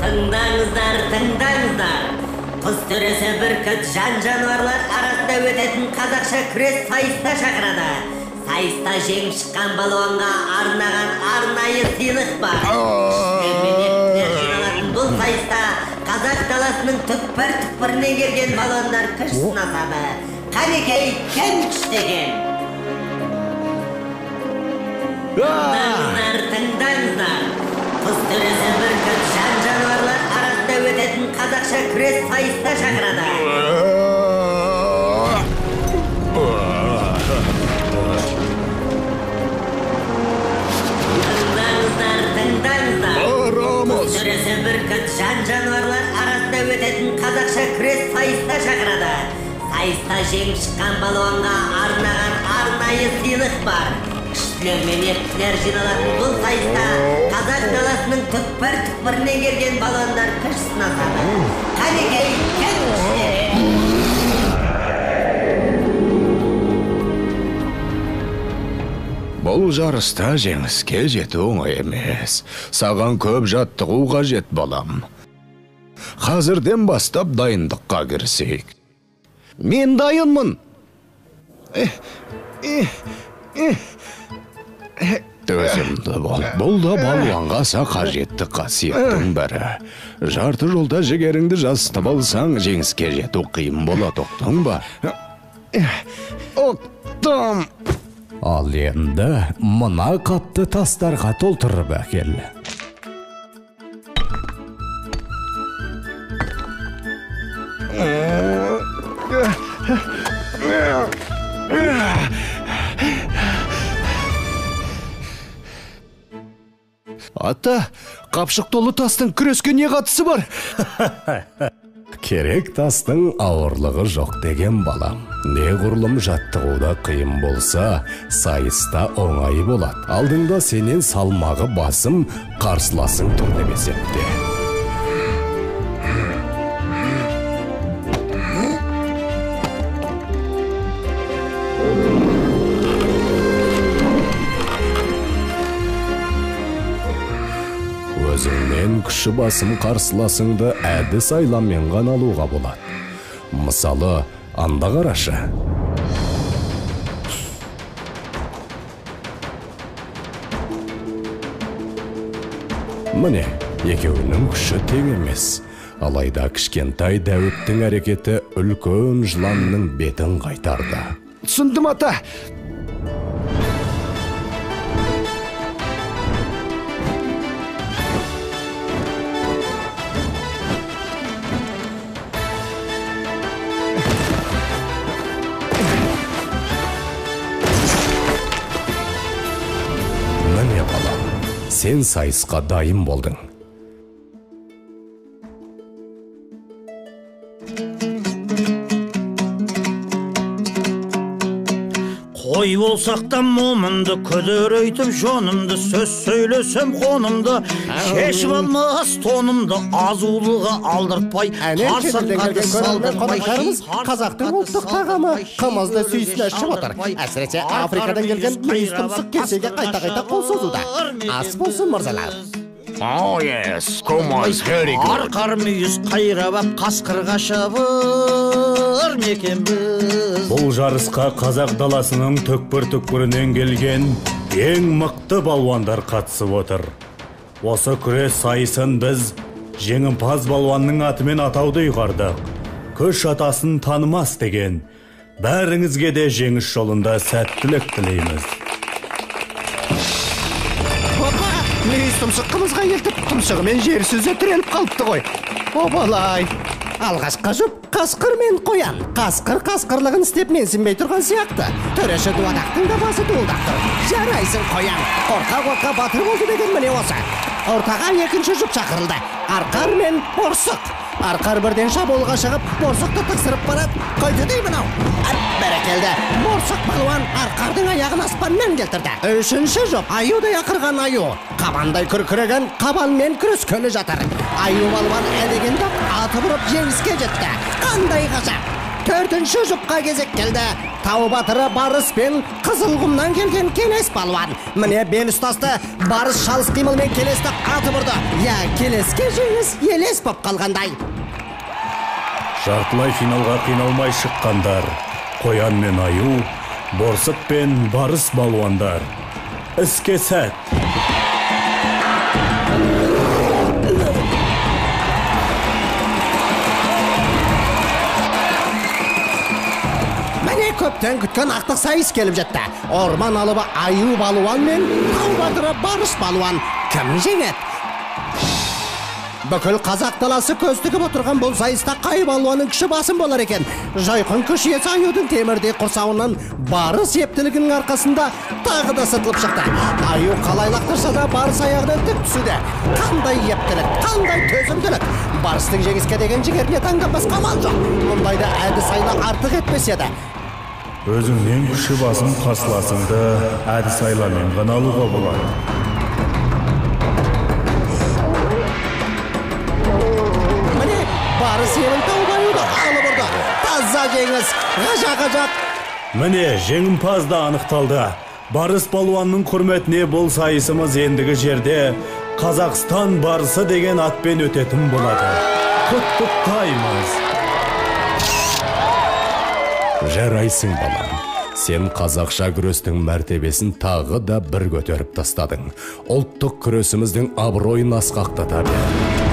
Тыңдаңыздар. Құз төресі бүркіт жан жануарлар арасында өтетін қазақша күрес сайыста шақырады. Сайыста жеңіп шыққан балуанға арнаған арнайы сыйлық бар. Бұл сайыста қазақ даласының түкпір-түкпірінен келген балуандар күш сынасады. Қанекей, кім күштеген? Тыңдаңыздар. Құз төресі бүркіт жан жануарлар арасында өтетін қазақша күрес сайыста шақырады. Тыңдаңыздар. Құз төресі бүркіт жан жануарлар арасында өтетін қазақша күрес сайыста шақырады. Сайыста жеңіп шыққан балуанға арнаған арнайы сыйлық бар. Күштілер мен ектілер жиналатын бұл сайыста қазақ даласының түкпір-түкпірінен келген балуандар күш сынасады. Қанекей, кім күштеген? Бұл жарыста жеңіске жету оңай емес. Саған көп жаттығу қажет, балам. Қазірден бастап дайындыққа кірісейік. Мен дайынмын. Төзімді бол. Бұл да балуанға аса қажетті қасиеттің бірі. Жарты жолда жігеріңді жасытып алсаң, жеңіске жету қиын болады, ұқтың ба? Ұқтым. Ал енді мына қапты тастарға толтырып әкел. Ата, қапшық толы тастың күреске не қатысы бар? Керек тастың ауырлығы жоқ деген балам. Неғұрлым жаттығуда қиын болса, сайыста оңай болады. Алдыңда сенен салмағы басым, қарсыласың тұр деп есепте. Өзіңнен күші басым қарсыласыңды әдіс айламен ғана алуға болады. Мысалы, анда қарашы. Міне, екеуінің күші тең емес. Алайда кішкентай Дәуіттің әрекеті үлкен жыланның бетін қайтарды. Түсіндім, ата. Сен сайысқа дайын болдың. Қой болсақтан момынды, күдірейтіп жонымды, сөз сөйлесем қонымды, шешіп алмас тонымды, азулыға алдыртпай, қарсаққарды салдыртпай. Қазақтың ұлттық тағамы қымызды сүйісіне ішіп отыр. Әсіресе Африкадан келген мүйіз тұмсық кесеге қайта-қайта қол созуда. Ас болсын, мырзалар. Oh yes, Kumaz, very good. Арқар мүйіз қайрап ап қасқырға шабыр мекенбіз. Бұл жарысқа қазақ даласының түкпір-түкпірінен келген ең мықты балуандар қатысып отыр. Осы күрес сайысын біз жеңімпаз балуанның атымен атауды ұйғардық. Күш атасын танымас деген. Бәріңізге де жеңіс жолында сәттілік тілейміз. Мүйіз тұмсық қымызға елтіп, тұмсығымен жер сөзі түреліп қалыпты ғой. Обалай. Алғашқа жұп, қасқыр мен қоян. Қасқыр қасқырлығын істеп менсінбей тұрған сияқты. Төреші дуадақтың да басы дуылдақ тұр. Жарайсың қоян. Қорқа батыр болды деген міне осы. Ортаға екінші жұп шақырылды. Арқар мен борсық. Арқар бірден шабуылға шығып, борсықты тықсырып барады. Қойды дей мынау. Бәрекелді. Борсық балуан арқардың аяғын аспанмен келтірді. Үшінші жұп, аюдай ақырған аю. Қабандай күркіреген қабанмен күрескелі жатыр. Аю балуан әлегенді атып ұрып жеңіске жетті. Қандай ғажап. 4-ші жұпқа кезек келді. Тау батыры Барыс пен Қызылқұмнан келген Келес балуан. Міне бел ұстасты. Барыс шалыс қимылмен Келесті атып ұрды. Я, Келеске жеңіс елес боп қалғандай. Жартылай финалға қиналмай шыққандар. Қоян мен Аю, Борсық пен Барыс балуандар. Іске сәт. Міне көптен күткен ақтық сайыс келіп жатты. Орман алыбы Аю балуан мен Тау батыры Барыс балуан. Кім жеңеді? Бүкіл қазақ даласы көз тігіп отырған бұл сайыста қай балуанның күші басым болар екен. Жайқын күш иесі Аюдың темірдей құрсауынан Барыс ептілігінің арқасында тағы да сытылып шықты. Аю қалай лақтырса да Барыс аяғынан тік түсуде. Қандай ептілік, қандай төзімділік. Барыстың жеңіске деген жігеріне таңданбас қамал жоқ. Мұндайда әдіс айла артық етпес еді. Өзіңнен күші басым қарсыласыңды әдіс айламен ғана алуға болады. Барыс емін тауып Аюды алып ұрды. Таза жеңіс, ғажақ. Міне жеңімпаз да анықталды. Барыс балуанның құрметіне бұл сайысымыз ендігі жерде Қазақстан барысы деген атпен өтетін болады. Құттықтаймыз. Жарайсың балам. Сен қазақша күрестің мәртебесін тағы да бір көтеріп тастадың. Ұлттық күресіміздің абыройын асқақтата бер.